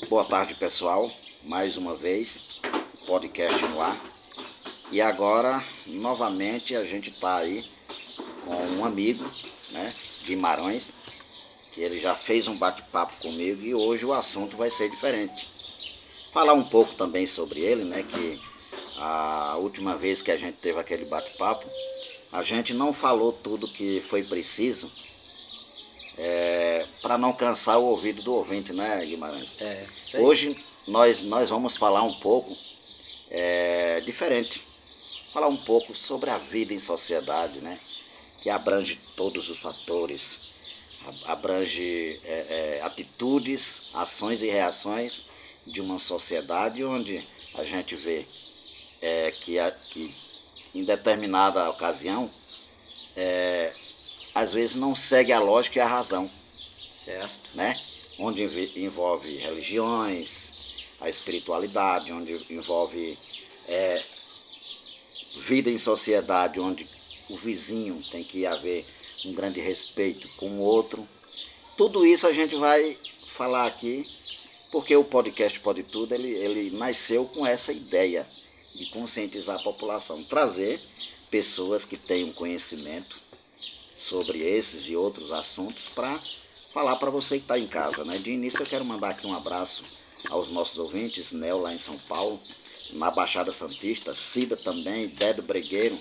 Boa tarde, pessoal. Mais uma vez, podcast no ar. E agora, novamente, a gente está aí com um amigo, né, Guimarães, que ele já fez um bate-papo comigo e hoje o assunto vai ser diferente. Falar um pouco também sobre ele, né, que a última vez que a gente teve aquele bate-papo, a gente não falou tudo que foi preciso para não cansar o ouvido do ouvinte, né, Guimarães? Isso aí. Hoje nós vamos falar um pouco diferente. Falar um pouco sobre a vida em sociedade, né? Que abrange todos os fatores, abrange atitudes, ações e reações de uma sociedade onde a gente vê que em determinada ocasião, às vezes não segue a lógica e a razão, Certo. né? Onde envolve religiões, a espiritualidade, onde envolve vida em sociedade, onde o vizinho tem que haver um grande respeito com o outro. Tudo isso a gente vai falar aqui, porque o podcast Pode Tudo, ele nasceu com essa ideia de conscientizar a população, trazer pessoas que tenham conhecimento sobre esses e outros assuntos para falar para você que está em casa, né? De início eu quero mandar aqui um abraço aos nossos ouvintes, Nel lá em São Paulo, na Baixada Santista, Cida também, Dédio Bregueiro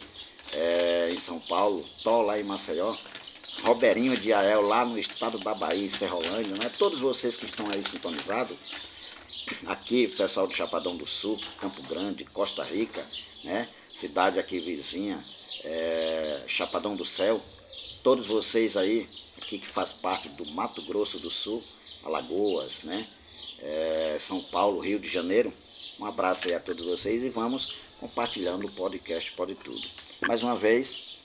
em São Paulo, Tó lá em Maceió, Roberinho de Ael lá no estado da Bahia, Serrolândia, né? Todos vocês que estão aí sintonizados, aqui pessoal de Chapadão do Sul, Campo Grande, Costa Rica, né? Cidade aqui vizinha, Chapadão do Céu, todos vocês aí, aqui que faz parte do Mato Grosso do Sul, Alagoas, né? São Paulo, Rio de Janeiro, um abraço aí a todos vocês e vamos compartilhando o podcast Pode Tudo. Mais uma vez,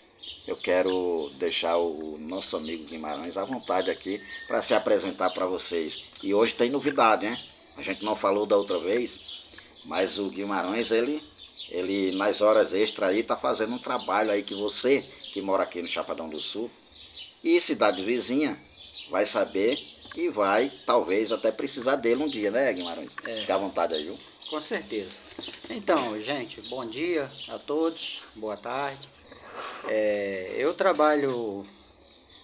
eu quero deixar o nosso amigo Guimarães à vontade aqui para se apresentar para vocês. E hoje tem novidade, né? A gente não falou da outra vez, mas o Guimarães, ele nas horas extras aí tá fazendo um trabalho aí que você que mora aqui no Chapadão do Sul e cidade vizinha vai saber e vai talvez até precisar dele um dia, né, Guimarães? Fica à vontade aí, viu? Com certeza. Então, gente, bom dia a todos, boa tarde. Eu trabalho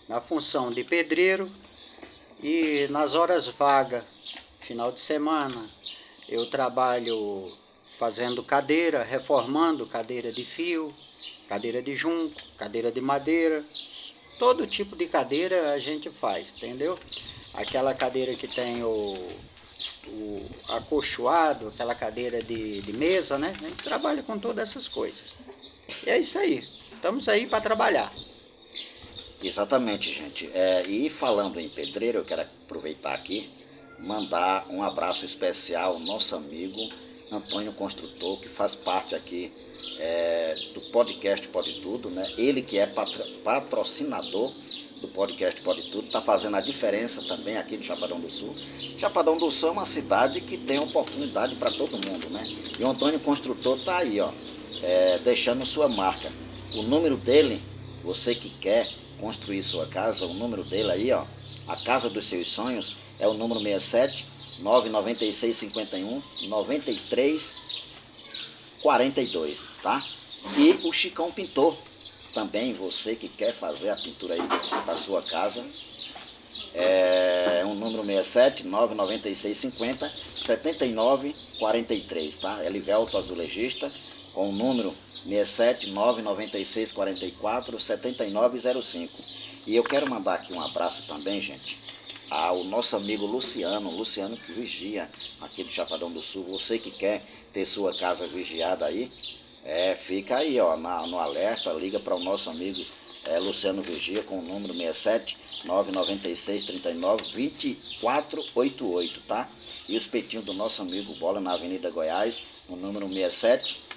na função de pedreiro e nas horas vagas, final de semana, eu trabalho fazendo cadeira, reformando cadeira de fio, cadeira de junco, cadeira de madeira. Todo tipo de cadeira a gente faz, entendeu? Aquela cadeira que tem o acolchoado, aquela cadeira de mesa, né? A gente trabalha com todas essas coisas. E é isso aí. Estamos aí para trabalhar. Exatamente, gente. E falando em pedreiro, eu quero aproveitar aqui, mandar um abraço especial ao nosso amigo Antônio Construtor, que faz parte aqui do podcast Pode Tudo, né? Ele que é patrocinador do podcast Pode Tudo, está fazendo a diferença também aqui no Chapadão do Sul. Chapadão do Sul é uma cidade que tem oportunidade para todo mundo, né? E o Antônio Construtor está aí, ó, deixando sua marca. O número dele, você que quer construir sua casa, o número dele aí, ó, a casa dos seus sonhos, é o número 67 996 51 93 42, tá? E o Chicão Pintor, também você que quer fazer a pintura aí da sua casa, um número 67 996 50 79 43, tá? Elivelto Azulejista, com o número 67 996 44 7905. E eu quero mandar aqui um abraço também, gente, ao nosso amigo Luciano que vigia aqui do Chapadão do Sul. Você que quer ter sua casa vigiada aí, fica aí, ó, no alerta, liga para o nosso amigo Luciano Vigia com o número 67 996 39 2488, tá? E os peitinhos do nosso amigo Bola na Avenida Goiás, o número 67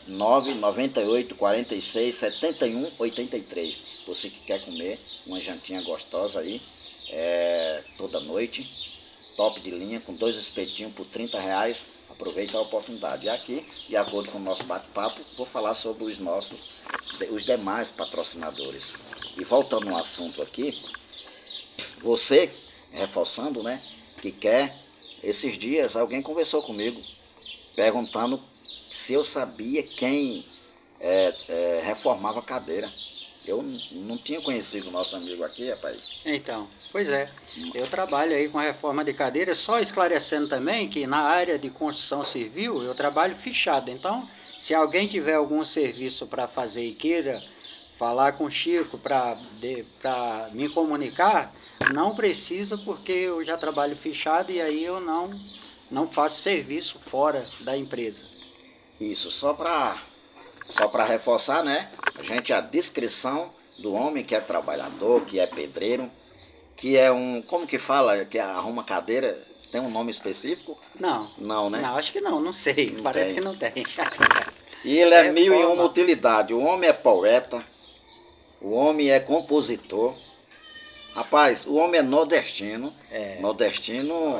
998 46 71 83. Você que quer comer uma jantinha gostosa aí toda noite, top de linha, com 2 espetinhos por R$ 30, aproveita a oportunidade. E aqui, de acordo com o nosso bate-papo, vou falar sobre os demais patrocinadores. E voltando ao assunto aqui, você, reforçando, né, que quer esses dias alguém conversou comigo, perguntando se eu sabia quem reformava a cadeira. Eu não tinha conhecido o nosso amigo aqui, rapaz. Então, pois é, eu trabalho aí com a reforma de cadeira, só esclarecendo também que na área de construção civil eu trabalho fichado. Então, se alguém tiver algum serviço para fazer e queira falar com o Chico para me comunicar, não precisa, porque eu já trabalho fichado e aí eu não faço serviço fora da empresa. Isso, só para reforçar, né? A descrição do homem que é trabalhador, que é pedreiro, que é como que fala, que arruma cadeira, tem um nome específico? Não. Não, né? Não, acho que não sei. Não Parece tem. que não tem. E ele é mil e Reforma. uma utilidade. O homem é poeta, o homem é compositor. Rapaz, o homem é nordestino. Nordestino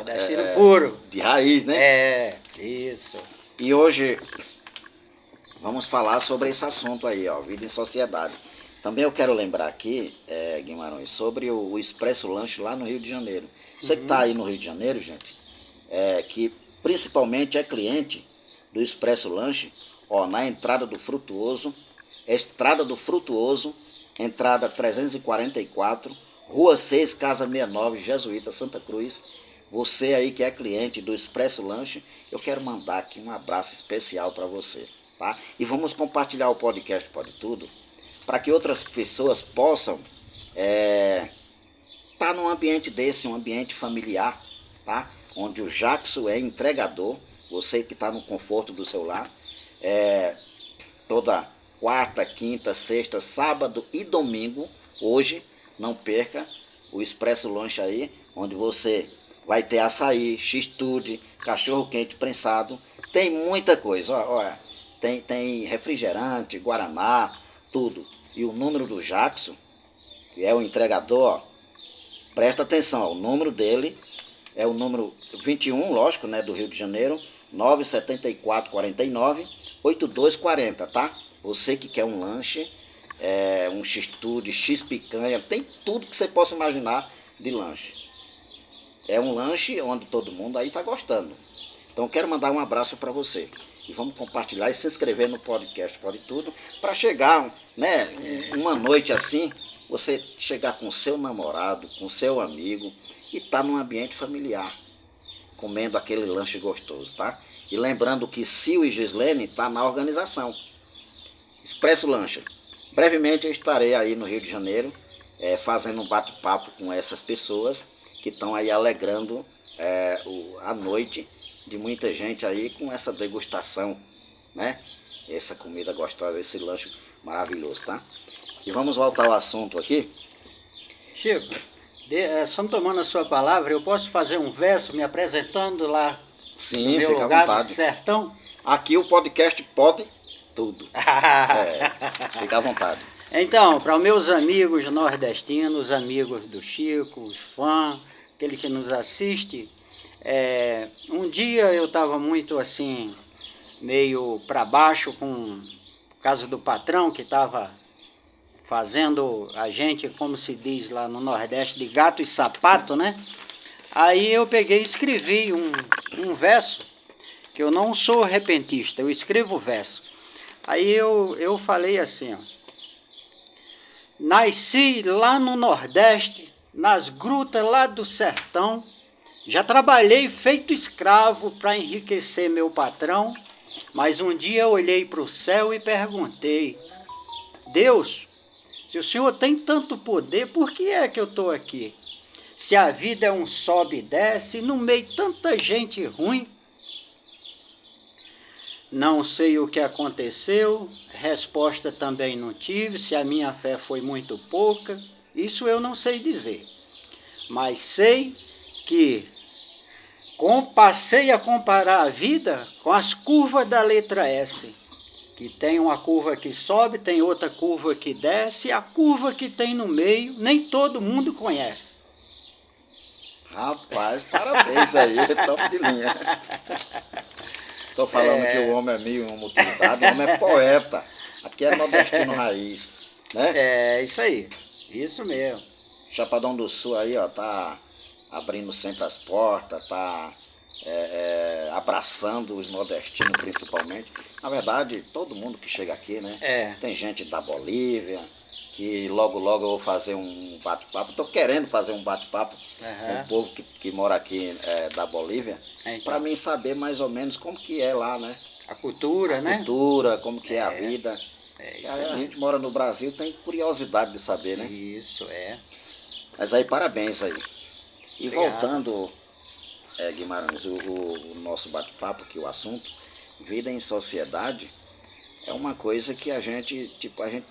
Puro. de raiz, né? É, isso. E hoje vamos falar sobre esse assunto aí, ó, vida em sociedade. Também eu quero lembrar aqui, Guimarães, sobre o Expresso Lanche lá no Rio de Janeiro. Você que está aí no Rio de Janeiro, gente, que principalmente é cliente do Expresso Lanche, ó, na entrada do Frutuoso, entrada 344, Rua 6, Casa 69, Jesuíta, Santa Cruz. Você aí que é cliente do Expresso Lanche, eu quero mandar aqui um abraço especial para você, tá? E vamos compartilhar o podcast Pode Tudo, para que outras pessoas possam estar num ambiente desse, um ambiente familiar, tá? Onde o Jackson é entregador, você que está no conforto do seu lar, toda quarta, quinta, sexta, sábado e domingo, hoje, não perca o Expresso Lanche aí, onde você vai ter açaí, x-tude, cachorro quente prensado, tem muita coisa, olha, tem refrigerante, guaraná, tudo. E o número do Jackson, que é o entregador, ó, presta atenção, ó, o número dele é o número 21, lógico, né, do Rio de Janeiro, 97449-8240, tá? Você que quer um lanche, um x-tude, x-picanha, tem tudo que você possa imaginar de lanche. É um lanche onde todo mundo aí está gostando. Então quero mandar um abraço para você. E vamos compartilhar e se inscrever no podcast Pode Tudo, para chegar, né, uma noite assim, você chegar com seu namorado, com seu amigo e tá num ambiente familiar, comendo aquele lanche gostoso, tá? E lembrando que Sil e Gislene tá na organização. Expresso Lanche. Brevemente eu estarei aí no Rio de Janeiro, fazendo um bate-papo com essas pessoas que estão aí alegrando a noite de muita gente aí com essa degustação, né? Essa comida gostosa, esse lanche maravilhoso, tá? E vamos voltar ao assunto aqui. Chico, só tomando a sua palavra, eu posso fazer um verso me apresentando lá Sim, no meu fica à lugar, no vontade. sertão? Aqui o podcast pode tudo. Fica à vontade. Então, para os meus amigos nordestinos, amigos do Chico, os fãs, aquele que nos assiste, um dia eu estava muito assim, meio para baixo por causa do patrão que estava fazendo a gente, como se diz lá no Nordeste, de gato e sapato, né? Aí eu peguei e escrevi um verso, que eu não sou repentista, eu escrevo verso. Aí eu falei assim, ó: nasci lá no Nordeste, nas grutas lá do sertão, já trabalhei feito escravo para enriquecer meu patrão, mas um dia eu olhei para o céu e perguntei: Deus, se o Senhor tem tanto poder, por que é que eu estou aqui? Se a vida é um sobe e desce, no meio de tanta gente ruim. Não sei o que aconteceu, resposta também não tive, se a minha fé foi muito pouca, isso eu não sei dizer. Mas sei que passei a comparar a vida com as curvas da letra S, que tem uma curva que sobe, tem outra curva que desce, e a curva que tem no meio, nem todo mundo conhece. Rapaz, parabéns aí, top de linha. Estou falando que o homem é mil e uma utilidade, o homem é poeta. Aqui é nordestino raiz, né? É, isso aí, isso mesmo. Chapadão do Sul aí, ó, tá abrindo sempre as portas, tá abraçando os nordestinos principalmente. Na verdade, todo mundo que chega aqui, né? Tem gente da Bolívia, que logo eu vou fazer um bate-papo. Estou querendo fazer um bate-papo com o povo que mora aqui da Bolívia, para mim saber mais ou menos como que é lá, né? A cultura, né? Cultura, como que é a vida. A gente mora no Brasil, tem curiosidade de saber, né? Isso, Mas aí, parabéns aí. E Obrigado. voltando, Guimarães, o nosso bate-papo, que o assunto, vida em sociedade, é uma coisa que a gente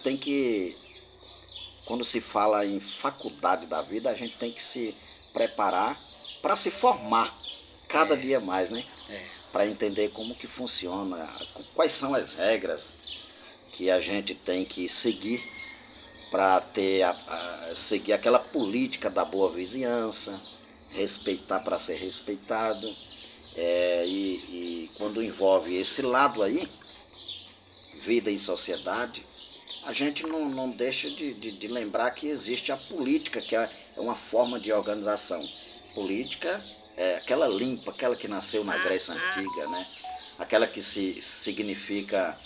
tem que, quando se fala em faculdade da vida, a gente tem que se preparar para se formar cada dia mais, né? Para entender como que funciona, quais são as regras que a gente tem que seguir para ter seguir aquela política da boa vizinhança, respeitar para ser respeitado. E quando envolve esse lado aí, vida em sociedade, a gente não deixa de lembrar que existe a política, que é uma forma de organização. Política é aquela limpa, aquela que nasceu na Grécia Antiga, né? Aquela que significa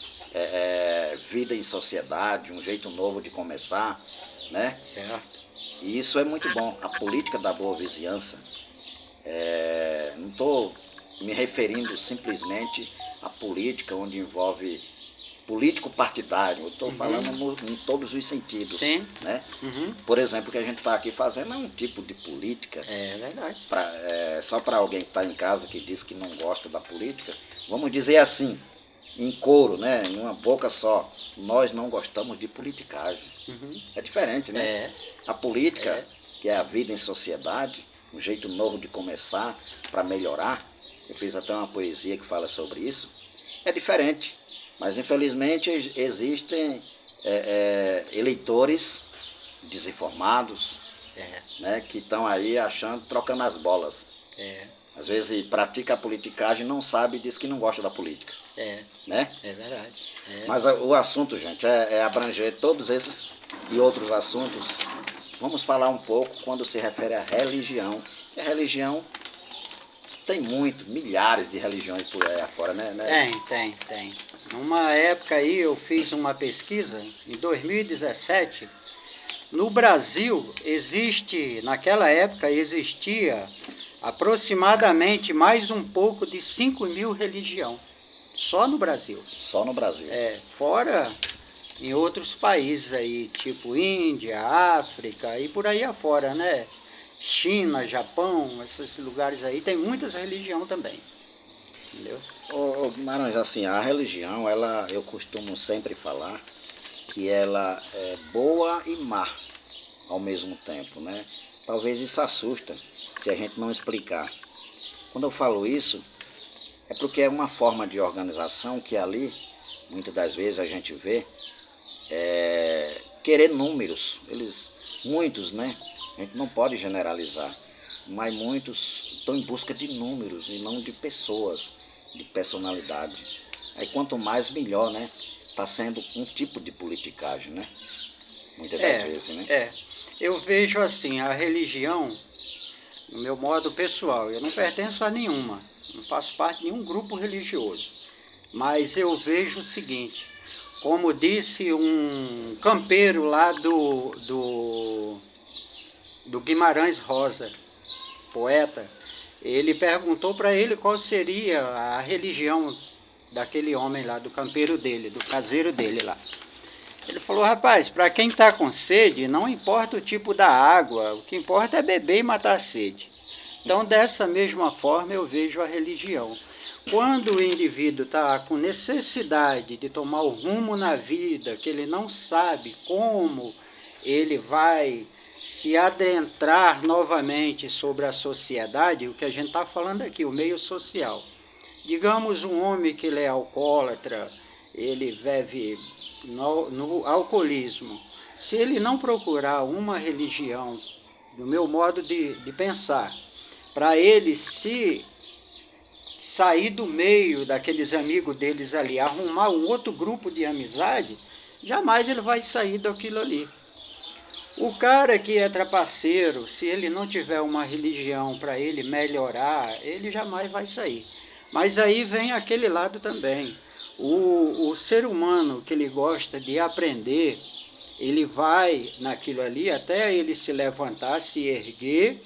vida em sociedade, um jeito novo de começar, né? Certo. E isso é muito bom. A política da boa vizinhança, não estou me referindo simplesmente à política onde envolve político partidário, eu estou falando em todos os sentidos. Sim. Né? Por exemplo, o que a gente está aqui fazendo é um tipo de política. É verdade. Só para alguém que está em casa que diz que não gosta da política, vamos dizer assim, em coro, né? Em uma boca só, nós não gostamos de politicagem. É diferente, né? A política, que é a vida em sociedade, um jeito novo de começar para melhorar, eu fiz até uma poesia que fala sobre isso, é diferente. Mas, infelizmente, existem eleitores desinformados, né, que estão aí trocando as bolas. Às vezes pratica a politicagem, não sabe e diz que não gosta da política. Né? É verdade. Mas o assunto, gente, é abranger todos esses e outros assuntos. Vamos falar um pouco quando se refere à religião. A religião tem milhares de religiões por aí afora, né? Tem. Numa época aí eu fiz uma pesquisa, em 2017, no Brasil naquela época existia aproximadamente mais um pouco de 5.000 religiões, só no Brasil. Só no Brasil. Fora em outros países aí, tipo Índia, África e por aí afora, né? China, Japão, esses lugares aí, tem muitas religiões também. Entendeu? Guimarães, assim, a religião, eu costumo sempre falar que ela é boa e má ao mesmo tempo, né? Talvez isso assusta se a gente não explicar. Quando eu falo isso, é porque é uma forma de organização que ali, muitas das vezes a gente vê, querer números. Muitos, né? A gente não pode generalizar, mas muitos estão em busca de números e não de pessoas, de personalidade. Aí quanto mais, melhor, né? Está sendo um tipo de politicagem, né? Muitas das vezes, né? Eu vejo assim, a religião, no meu modo pessoal, eu não pertenço a nenhuma, não faço parte de nenhum grupo religioso, mas eu vejo o seguinte, como disse um campeiro lá do Guimarães Rosa, poeta, ele perguntou para ele qual seria a religião daquele homem lá, do campeiro dele, do caseiro dele lá. Ele falou, rapaz, para quem está com sede, não importa o tipo da água, o que importa é beber e matar a sede. Então, dessa mesma forma, eu vejo a religião. Quando o indivíduo está com necessidade de tomar o rumo na vida, que ele não sabe como ele vai se adentrar novamente sobre a sociedade, o que a gente está falando aqui, o meio social. Digamos um homem que ele é alcoólatra, ele vive no alcoolismo. Se ele não procurar uma religião, no meu modo de pensar, para ele se sair do meio daqueles amigos deles ali, arrumar um outro grupo de amizade, jamais ele vai sair daquilo ali. O cara que é trapaceiro, se ele não tiver uma religião para ele melhorar, ele jamais vai sair. Mas aí vem aquele lado também. O ser humano que ele gosta de aprender, ele vai naquilo ali até ele se levantar, se erguer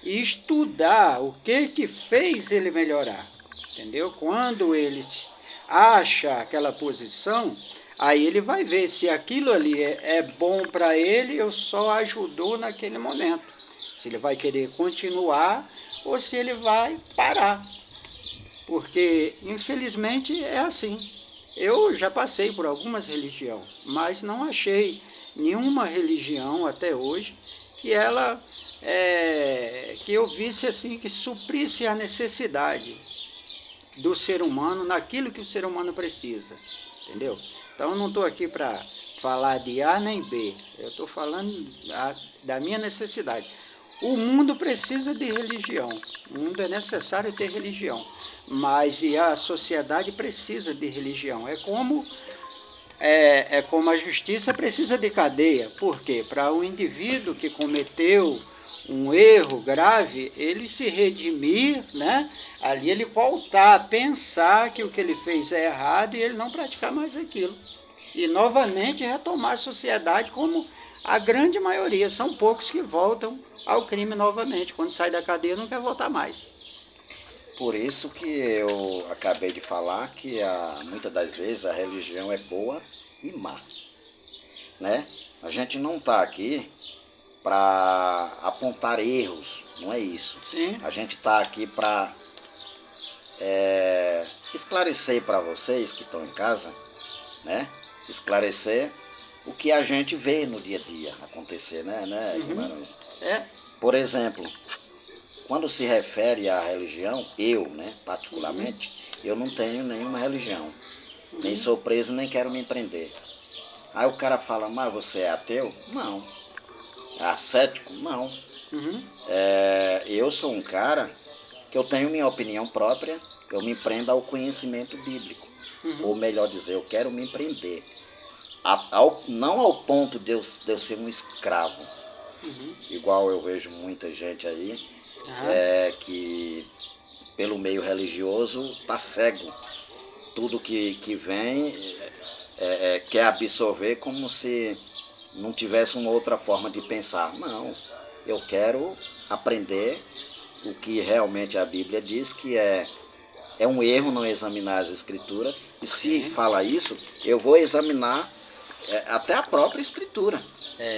e estudar o que fez ele melhorar. Entendeu? Quando ele acha aquela posição, aí ele vai ver se aquilo ali é bom para ele ou só ajudou naquele momento. Se ele vai querer continuar ou se ele vai parar. Porque, infelizmente, é assim. Eu já passei por algumas religiões, mas não achei nenhuma religião até hoje que ela que eu visse assim que suprisse a necessidade do ser humano naquilo que o ser humano precisa, entendeu? Então eu não estou aqui para falar de A nem B, eu estou falando da minha necessidade. O mundo precisa de religião, o mundo é necessário ter religião, mas e a sociedade precisa de religião. É como a justiça precisa de cadeia. Por quê? Para o indivíduo que cometeu um erro grave, ele se redimir, né? Ali ele voltar a pensar que o que ele fez é errado e ele não praticar mais aquilo. E novamente retomar a sociedade como a grande maioria. São poucos que voltam ao crime novamente. Quando sai da cadeia não quer voltar mais. Por isso que eu acabei de falar que muitas das vezes a religião é boa e má, né? A gente não está aqui para apontar erros, não é isso. Sim. A gente está aqui para esclarecer para vocês que estão em casa, né? Esclarecer o que a gente vê no dia a dia acontecer, né? Uhum. Por exemplo, quando se refere à religião, eu, né, particularmente, eu não tenho nenhuma religião. Nem sou preso, nem quero me prender. Aí o cara fala, mas você é ateu? Não. É ascético? Não. Uhum. Eu sou um cara que eu tenho minha opinião própria, eu me prendo ao conhecimento bíblico. Uhum. Ou melhor dizer, eu quero me prender. Não ao ponto de eu ser um escravo. Uhum. Igual eu vejo muita gente aí, que pelo meio religioso está cego. Tudo que vem quer absorver como se não tivesse uma outra forma de pensar. Não, eu quero aprender o que realmente a Bíblia diz, que é um erro não examinar as Escrituras. E se fala isso, eu vou examinar até a própria Escritura.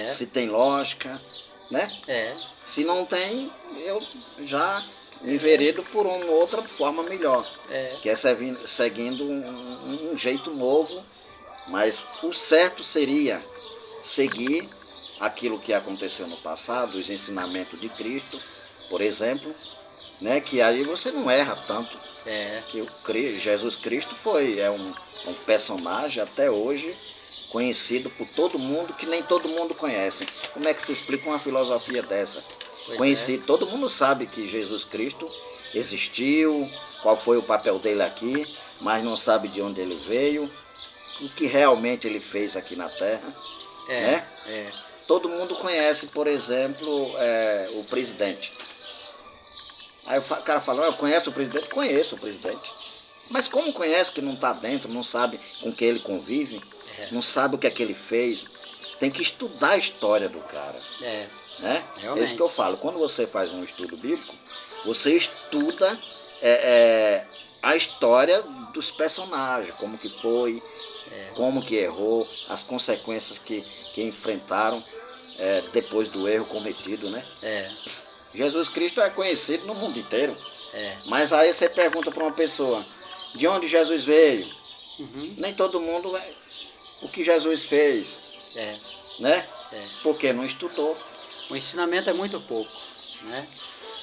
Se tem lógica, né? Se não tem, eu já enveredo por uma outra forma melhor, que é seguindo um jeito novo, mas o certo seria seguir aquilo que aconteceu no passado, os ensinamentos de Cristo, por exemplo, né? Que aí você não erra tanto, que Jesus Cristo é um personagem até hoje conhecido por todo mundo, que nem todo mundo conhece. Como é que se explica uma filosofia dessa? Conhecido, todo mundo sabe que Jesus Cristo existiu, qual foi o papel dele aqui, mas não sabe de onde ele veio, o que realmente ele fez aqui na Terra. Né? Todo mundo conhece, por exemplo, o presidente. Aí o cara fala, eu conheço o presidente? Conheço o presidente. Mas como conhece que não está dentro, não sabe com quem ele convive, não sabe o que é que ele fez? Tem que estudar a história do cara. Né? É isso que eu falo. Quando você faz um estudo bíblico, você estuda a história dos personagens, como que foi, como que errou, as consequências que enfrentaram depois do erro cometido, né? Jesus Cristo é conhecido no mundo inteiro. Mas aí você pergunta para uma pessoa, de onde Jesus veio? Nem todo mundo o que Jesus fez, né? Porque não estudou. O ensinamento é muito pouco, né?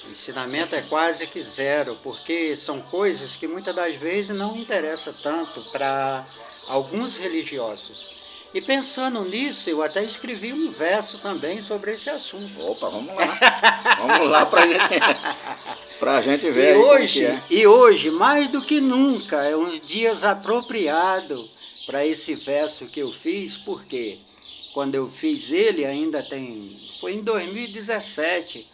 O ensinamento é quase que zero, porque são coisas que muitas das vezes não interessam tanto para alguns religiosos. E pensando nisso, eu até escrevi um verso também sobre esse assunto. Opa, vamos lá. Vamos lá pra gente ver. E hoje, mais do que nunca, é uns dias apropriados para esse verso que eu fiz, porque quando eu fiz ele, foi em 2017,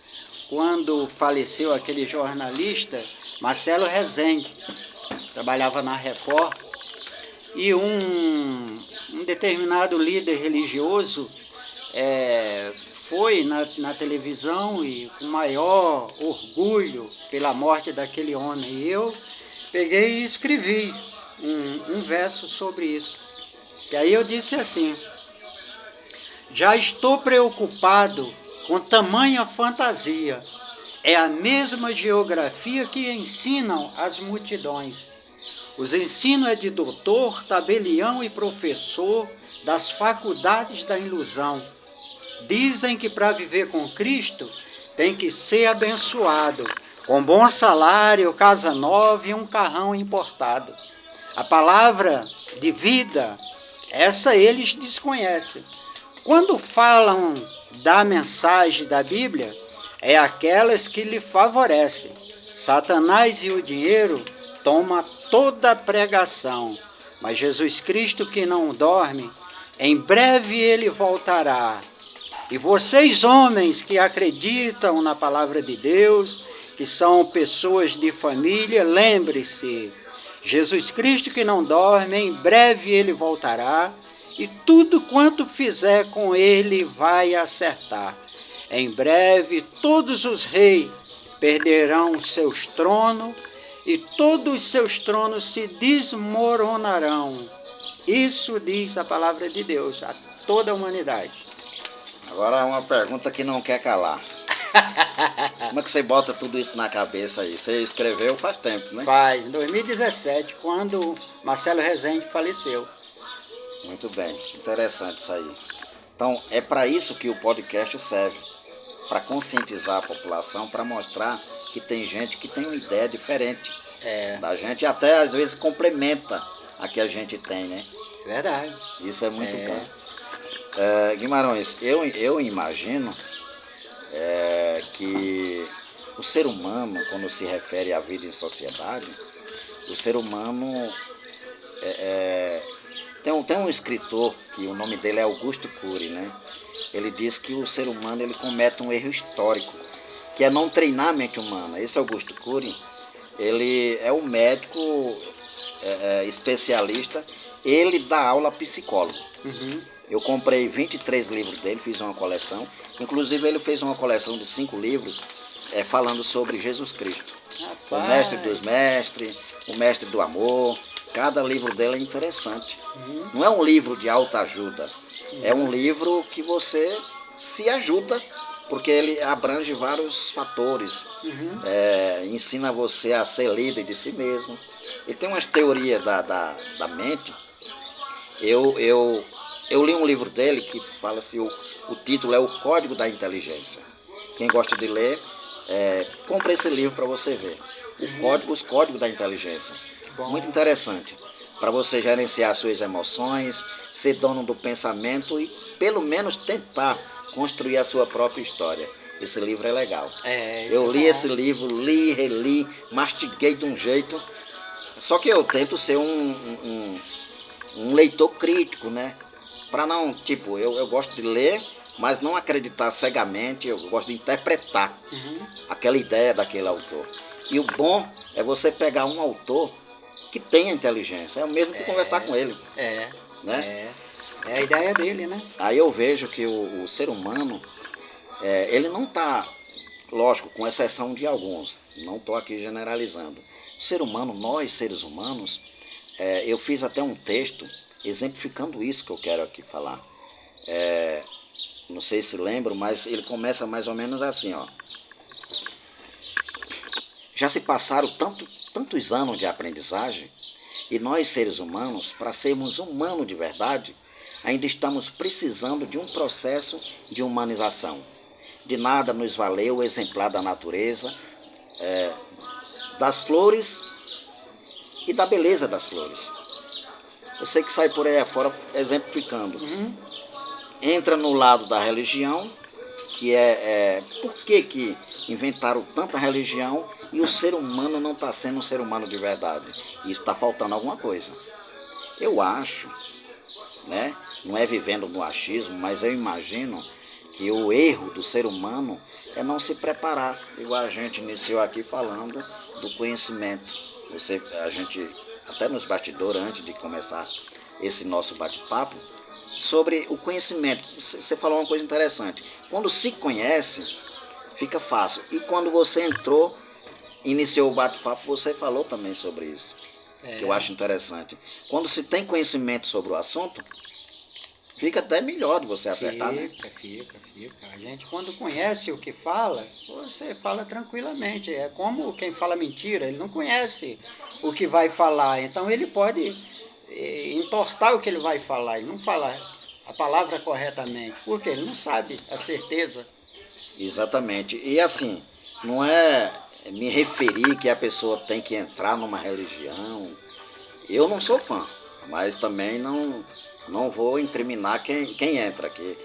quando faleceu aquele jornalista Marcelo Rezende, trabalhava na Record, e um determinado líder religioso foi na televisão e com maior orgulho pela morte daquele homem. E eu peguei e escrevi um verso sobre isso. E aí eu disse assim: já estou preocupado com tamanha fantasia. É a mesma geografia que ensinam as multidões. Os ensinos é de doutor, tabelião e professor das faculdades da ilusão. Dizem que para viver com Cristo tem que ser abençoado, com bom salário, casa nova e um carrão importado. A palavra de vida, essa eles desconhecem. Quando falam da mensagem da Bíblia, é aquelas que lhe favorecem. Satanás e o dinheiro toma toda a pregação, mas Jesus Cristo que não dorme, em breve ele voltará. E vocês, homens que acreditam na palavra de Deus, que são pessoas de família, lembre-se, Jesus Cristo que não dorme, em breve ele voltará, e tudo quanto fizer com ele vai acertar. Em breve todos os reis perderão seus tronos, e todos os seus tronos se desmoronarão. Isso diz a palavra de Deus a toda a humanidade. Agora uma pergunta que não quer calar. Como é que você bota tudo isso na cabeça aí? Você escreveu faz tempo, né? Faz, em 2017, quando Marcelo Rezende faleceu. Muito bem, interessante isso aí. Então, é para isso que o podcast serve. Para conscientizar a população, para mostrar que tem gente que tem uma ideia diferente da gente e até às vezes complementa a que a gente tem, né? Verdade. Isso é muito bom. Guimarães, eu imagino que o ser humano, quando se refere à vida em sociedade, o ser humano tem um escritor que o nome dele é Augusto Cury, né? Ele diz que o ser humano ele comete um erro histórico, que é não treinar a mente humana. Esse Augusto Cury, ele é um médico especialista, ele dá aula a psicólogo. Uhum. Eu comprei 23 livros dele, fiz uma coleção. Inclusive ele fez uma coleção de 5 livros falando sobre Jesus Cristo. Rapaz. O mestre dos mestres, o mestre do amor. Cada livro dele é interessante. Uhum. Não é um livro de autoajuda. É um livro que você se ajuda, porque ele abrange vários fatores. Uhum. Ensina você a ser líder de si mesmo. Ele tem umas teorias da mente. Eu li um livro dele que fala assim, o título é O Código da Inteligência. Quem gosta de ler, compre esse livro para você ver. Os Códigos da Inteligência. Bom. Muito interessante. Para você gerenciar suas emoções, ser dono do pensamento e pelo menos tentar construir a sua própria história. Esse livro é legal. Eu li esse livro, li, reli, mastiguei de um jeito. Só que eu tento ser um leitor crítico, né? Para não, eu gosto de ler, mas não acreditar cegamente, eu gosto de interpretar aquela ideia daquele autor. E o bom é você pegar um autor que tenha inteligência, é o mesmo que conversar com ele. Né? É a ideia dele, né? Aí eu vejo que o ser humano, ele não está, lógico, com exceção de alguns, não estou aqui generalizando. O ser humano, nós seres humanos, eu fiz até um texto exemplificando isso que eu quero aqui falar. Não sei se lembro, mas ele começa mais ou menos assim, ó. Já se passaram tantos anos de aprendizagem e nós, seres humanos, para sermos humanos de verdade, ainda estamos precisando de um processo de humanização. De nada nos valeu o exemplar da natureza, das flores e da beleza das flores. Você que sai por aí afora exemplificando. Entra no lado da religião, que por que inventaram tanta religião e o ser humano não está sendo um ser humano de verdade? Isso está faltando alguma coisa. Eu acho, né, não é vivendo no achismo, mas eu imagino que o erro do ser humano é não se preparar, igual a gente iniciou aqui falando do conhecimento. A gente, até nos bastidores, antes de começar esse nosso bate-papo, sobre o conhecimento. Você falou uma coisa interessante. Quando se conhece, fica fácil. E quando você iniciou o bate-papo, você falou também sobre isso, que eu acho interessante. Quando se tem conhecimento sobre o assunto, fica até melhor de você acertar, né? Fica. A gente, quando conhece o que fala, você fala tranquilamente. É como quem fala mentira, ele não conhece o que vai falar, então ele pode entortar o que ele vai falar, ele não fala a palavra corretamente, porque ele não sabe a certeza. Exatamente. E assim, não é me referir que a pessoa tem que entrar numa religião. Eu não sou fã, mas também não vou incriminar quem entra, que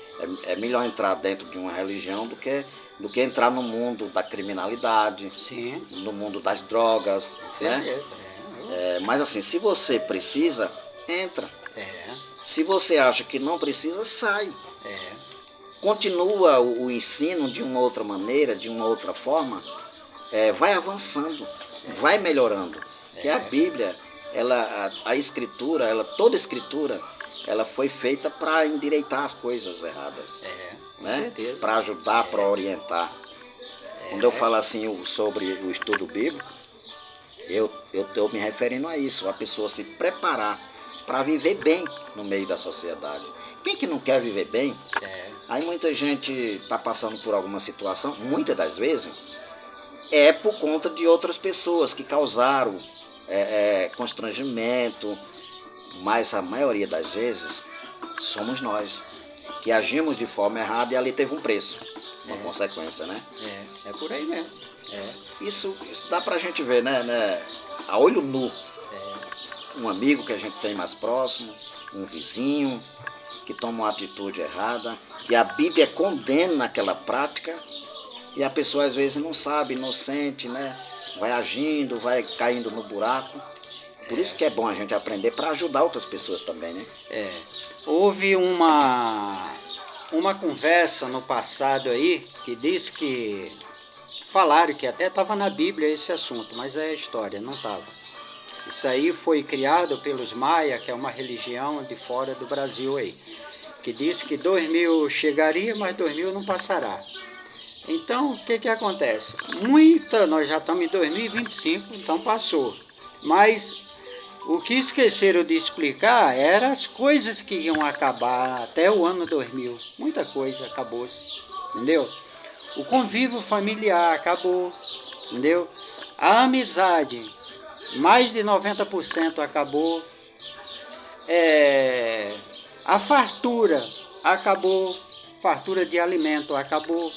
é melhor entrar dentro de uma religião do que entrar no mundo da criminalidade, Sim, no mundo das drogas, com né? certeza. Mas assim, se você precisa, entra. Se você acha que não precisa, sai. Continua o ensino de uma outra maneira, de uma outra forma, vai avançando, vai melhorando. Que a Bíblia, a escritura, toda escritura, ela foi feita para endireitar as coisas erradas, Com certeza. para ajudar, para orientar. Quando eu falo assim sobre o estudo bíblico, eu estou me referindo a isso, a pessoa se preparar para viver bem no meio da sociedade. Quem que não quer viver bem? Aí muita gente está passando por alguma situação, muitas das vezes, é por conta de outras pessoas que causaram constrangimento, mas a maioria das vezes somos nós que agimos de forma errada e ali teve um preço, uma consequência, né? É por aí mesmo. Isso dá pra gente ver, né? A olho nu. Um amigo que a gente tem mais próximo, um vizinho que toma uma atitude errada, que a Bíblia condena aquela prática e a pessoa às vezes não sabe, inocente, né? Vai agindo, vai caindo no buraco. Por isso que é bom a gente aprender para ajudar outras pessoas também, né? Houve uma conversa no passado aí que diz que falaram que até estava na Bíblia esse assunto, mas é história, não estava. Isso aí foi criado pelos Maia, que é uma religião de fora do Brasil aí, que diz que 2000 chegaria, mas 2000 não passará. Então, o que acontece? Nós já estamos em 2025, então passou. Mas o que esqueceram de explicar eram as coisas que iam acabar até o ano 2000. Muita coisa acabou-se, entendeu? O convívio familiar acabou, entendeu? A amizade, mais de 90% acabou. A fartura acabou, fartura de alimento acabou.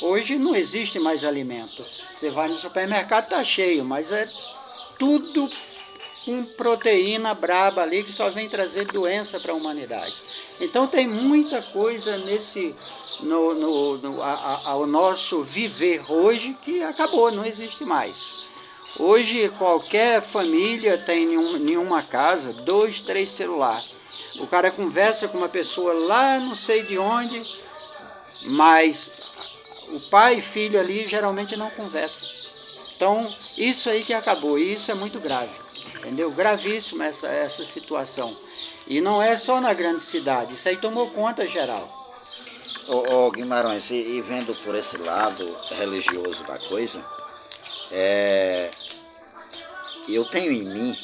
Hoje não existe mais alimento. Você vai no supermercado, está cheio, mas é tudo com proteína braba ali que só vem trazer doença para a humanidade. Então tem muita coisa ao nosso viver hoje que acabou, não existe mais. Hoje qualquer família tem em uma casa 2, 3 celulares. O cara conversa com uma pessoa lá não sei de onde, mas o pai e filho ali geralmente não conversam. Então isso aí que acabou, e isso é muito grave. Entendeu? Gravíssima essa situação. E não é só na grande cidade, isso aí tomou conta geral. Guimarães, e vendo por esse lado religioso da coisa, eu tenho em mim,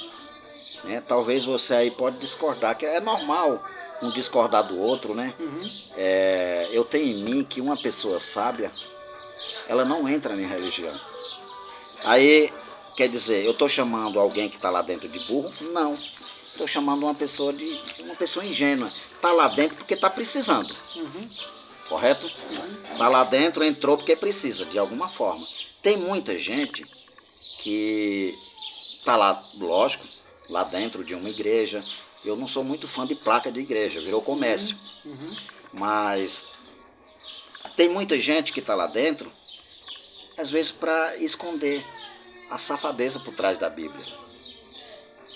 né, talvez você aí pode discordar, que é normal um discordar do outro, né? Eu tenho em mim que uma pessoa sábia, ela não entra em religião. Aí, quer dizer, eu estou chamando alguém que está lá dentro de burro? Não. Estou chamando uma pessoa ingênua. Está lá dentro porque está precisando. Correto? Está lá dentro, entrou porque precisa, de alguma forma. Tem muita gente que está lá, lógico, lá dentro de uma igreja. Eu não sou muito fã de placa de igreja, virou comércio. Mas tem muita gente que está lá dentro, às vezes para esconder a safadeza por trás da Bíblia.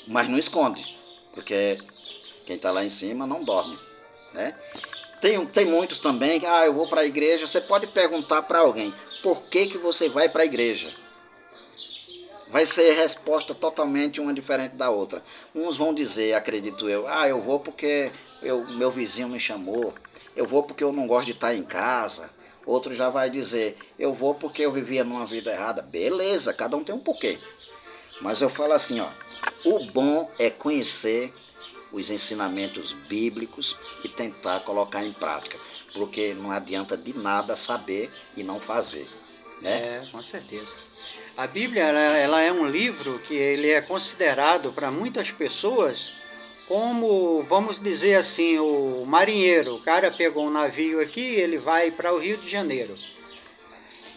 Mas não esconde, porque quem está lá em cima não dorme. né? Tem muitos também que, eu vou para a igreja. Você pode perguntar para alguém, por que você vai para a igreja? Vai ser resposta totalmente uma diferente da outra. Uns vão dizer, acredito eu, eu vou porque meu vizinho me chamou, eu vou porque eu não gosto de estar em casa. Outro já vai dizer, eu vou porque eu vivia numa vida errada. Beleza, cada um tem um porquê. Mas eu falo assim, o bom é conhecer os ensinamentos bíblicos e tentar colocar em prática, porque não adianta de nada saber e não fazer, né? Com certeza. A Bíblia ela é um livro que ele é considerado para muitas pessoas como, vamos dizer assim, o marinheiro. O cara pegou um navio aqui, ele vai para o Rio de Janeiro.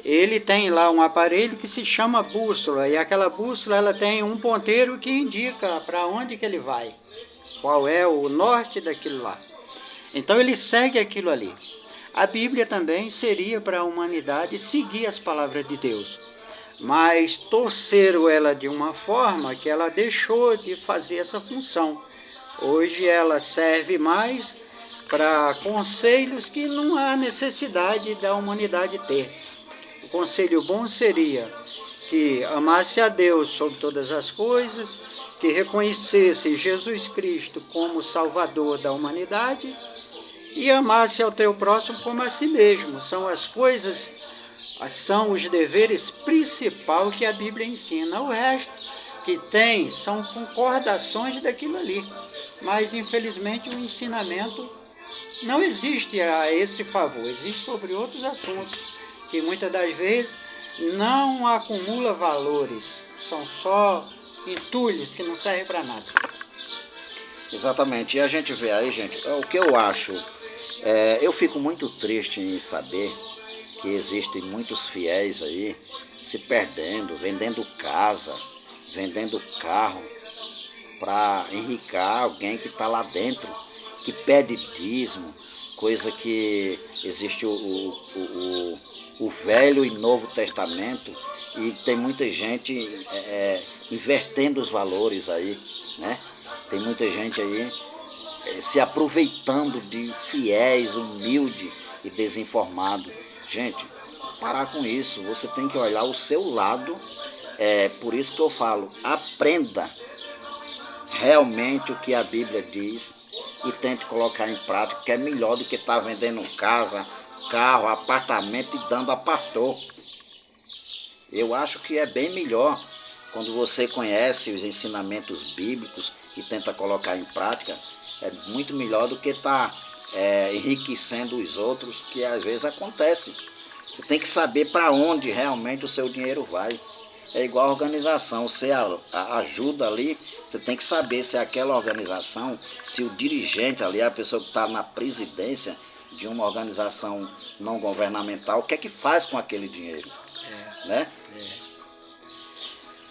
Ele tem lá um aparelho que se chama bússola, e aquela bússola ela tem um ponteiro que indica para onde que ele vai, qual é o norte daquilo lá. Então ele segue aquilo ali. A Bíblia também seria para a humanidade seguir as palavras de Deus, mas torceram ela de uma forma que ela deixou de fazer essa função. Hoje ela serve mais para conselhos que não há necessidade da humanidade ter. O conselho bom seria que amasse a Deus sobre todas as coisas, que reconhecesse Jesus Cristo como Salvador da humanidade e amasse ao teu próximo como a si mesmo. São as coisas, são os deveres principais que a Bíblia ensina. O resto que tem são concordações daquilo ali. Mas, infelizmente, o ensinamento não existe a esse favor. Existe sobre outros assuntos que muitas das vezes não acumula valores. São só entulhos que não servem para nada. Exatamente. E a gente vê aí, gente, o que eu acho, eu fico muito triste em saber que existem muitos fiéis aí se perdendo, vendendo casa, vendendo carro para enriquecer alguém que está lá dentro, que pede dízimo, coisa que existe o Velho e Novo Testamento, e tem muita gente invertendo os valores aí, né? Tem muita gente aí se aproveitando de fiéis, humilde e desinformado. Gente, parar com isso. Você tem que olhar o seu lado. Por isso que eu falo, aprenda realmente o que a Bíblia diz e tente colocar em prática, que é melhor do que estar vendendo casa, carro, apartamento e dando a pastor. Eu acho que é bem melhor quando você conhece os ensinamentos bíblicos e tenta colocar em prática. É muito melhor do que estar enriquecendo os outros, que às vezes acontece. Você tem que saber para onde realmente o seu dinheiro vai. É igual a organização, você ajuda ali, você tem que saber se aquela organização, se o dirigente ali, a pessoa que está na presidência de uma organização não governamental, o que é que faz com aquele dinheiro, né?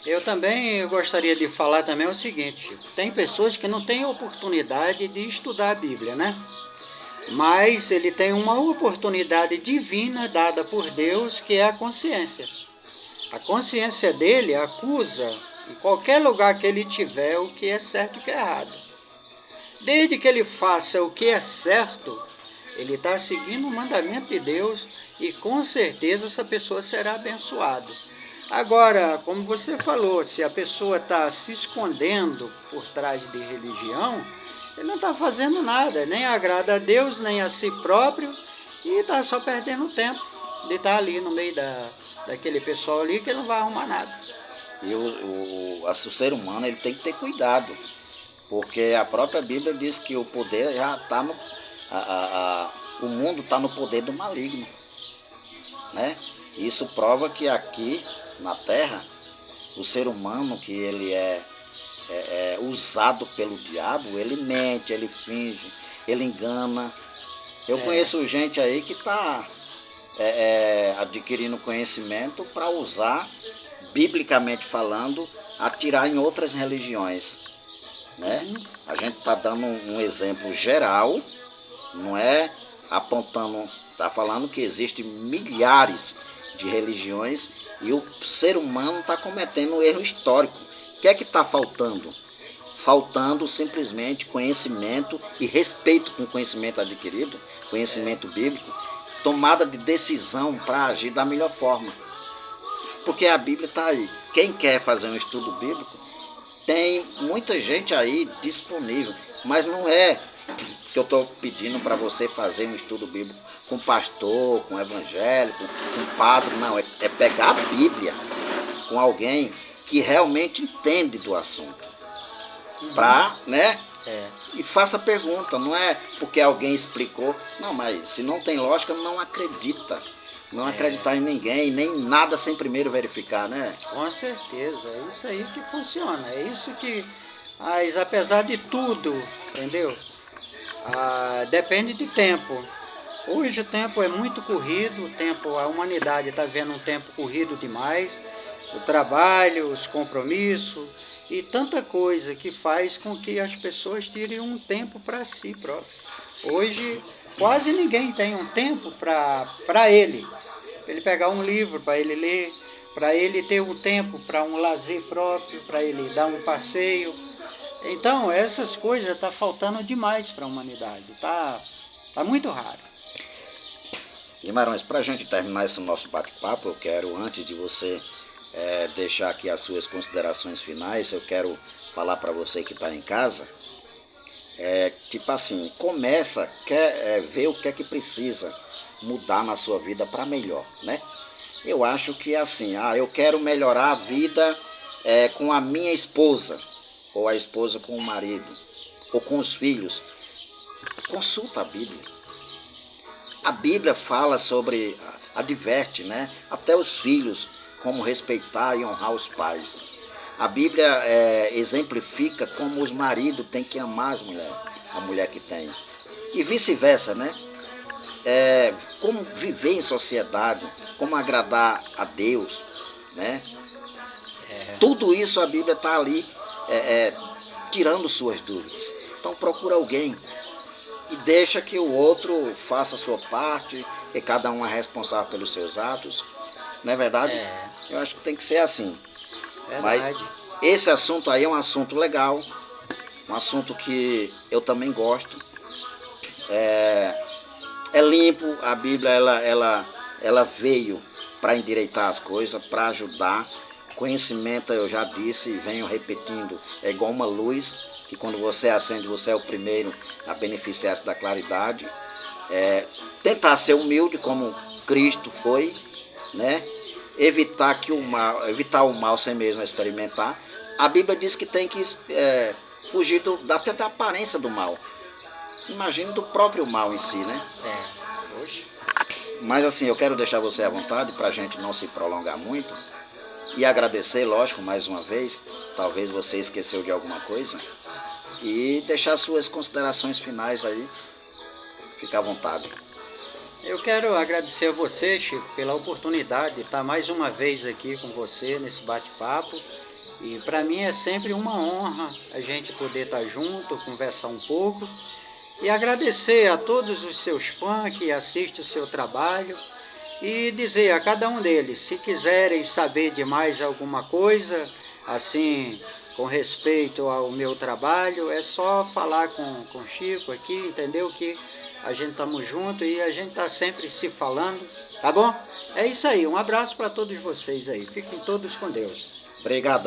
Eu também gostaria de falar também o seguinte, tem pessoas que não têm oportunidade de estudar a Bíblia, né? Mas ele tem uma oportunidade divina dada por Deus, que é a consciência. A consciência dele acusa, em qualquer lugar que ele tiver, o que é certo e o que é errado. Desde que ele faça o que é certo, ele está seguindo o mandamento de Deus e com certeza essa pessoa será abençoada. Agora, como você falou, se a pessoa está se escondendo por trás de religião, ele não está fazendo nada, nem agrada a Deus, nem a si próprio, e está só perdendo tempo de estar ali no meio daquele pessoal ali que não vai arrumar nada. E o ser humano ele tem que ter cuidado, porque a própria Bíblia diz que o poder já está no... o mundo está no poder do maligno, né? Isso prova que aqui na Terra, o ser humano, que ele é usado pelo diabo, ele mente, ele finge, ele engana. Eu conheço gente aí que está adquirindo conhecimento para usar, biblicamente falando, atirar em outras religiões, né? A gente está dando um exemplo geral, não é apontando, está falando que existem milhares de religiões e o ser humano está cometendo um erro histórico. O que é que está faltando? faltando simplesmente conhecimento e respeito com o conhecimento adquirido, conhecimento bíblico, tomada de decisão para agir da melhor forma. Porque a Bíblia está aí. Quem quer fazer um estudo bíblico, tem muita gente aí disponível, mas não é que eu estou pedindo para você fazer um estudo bíblico com pastor, com evangélico, com padre, não, é pegar a Bíblia com alguém que realmente entende do assunto, para, né, e faça pergunta, não é porque alguém explicou, não, mas se não tem lógica, não acredita. Não acreditar em ninguém, nem nada sem primeiro verificar, né? Com certeza, é isso aí que funciona, é isso que... Mas apesar de tudo, entendeu? Depende de tempo. Hoje o tempo é muito corrido, a humanidade está vendo um tempo corrido demais, o trabalho, os compromissos e tanta coisa que faz com que as pessoas tirem um tempo para si próprio. Hoje quase ninguém tem um tempo para ele pegar um livro, para ele ler, para ele ter um tempo para um lazer próprio, para ele dar um passeio. Então, essas coisas estão faltando demais para a humanidade, tá muito raro. Guimarães, para a gente terminar esse nosso bate-papo, eu quero, antes de você deixar aqui as suas considerações finais, eu quero falar para você que está em casa, tipo assim, começa, ver o que é que precisa mudar na sua vida para melhor, né? Eu acho que assim, eu quero melhorar a vida com a minha esposa, ou a esposa com o marido, ou com os filhos. Consulta a Bíblia. A Bíblia fala sobre, adverte, né? Até os filhos, como respeitar e honrar os pais. A Bíblia exemplifica como os maridos têm que amar a mulher que tem. E vice-versa, né? Como viver em sociedade, como agradar a Deus, né? Tudo isso a Bíblia está ali tirando suas dúvidas. Então procura alguém e deixa que o outro faça a sua parte, que cada um é responsável pelos seus atos. Não é verdade? Eu acho que tem que ser assim. Verdade. Mas esse assunto aí é um assunto legal, um assunto que eu também gosto. É limpo, a Bíblia ela veio para endireitar as coisas, para ajudar. Conhecimento, eu já disse e venho repetindo, é igual uma luz, que quando você acende, você é o primeiro a beneficiar-se da claridade. Tentar ser humilde, como Cristo foi, né? Evitar o mal sem mesmo experimentar. A Bíblia diz que tem que fugir até da aparência do mal. Imagine do próprio mal em si, né? Hoje. Mas assim, eu quero deixar você à vontade para a gente não se prolongar muito e agradecer, lógico, mais uma vez. Talvez você esqueceu de alguma coisa e deixar suas considerações finais aí. Fica à vontade. Eu quero agradecer a você, Chico, pela oportunidade de estar mais uma vez aqui com você nesse bate-papo. E para mim é sempre uma honra a gente poder estar junto, conversar um pouco. E agradecer a todos os seus fãs que assistem o seu trabalho e dizer a cada um deles, se quiserem saber de mais alguma coisa, assim, com respeito ao meu trabalho, é só falar com o Chico aqui, entendeu? Que a gente estamos juntos e a gente está sempre se falando, tá bom? É isso aí, um abraço para todos vocês aí, fiquem todos com Deus. Obrigado.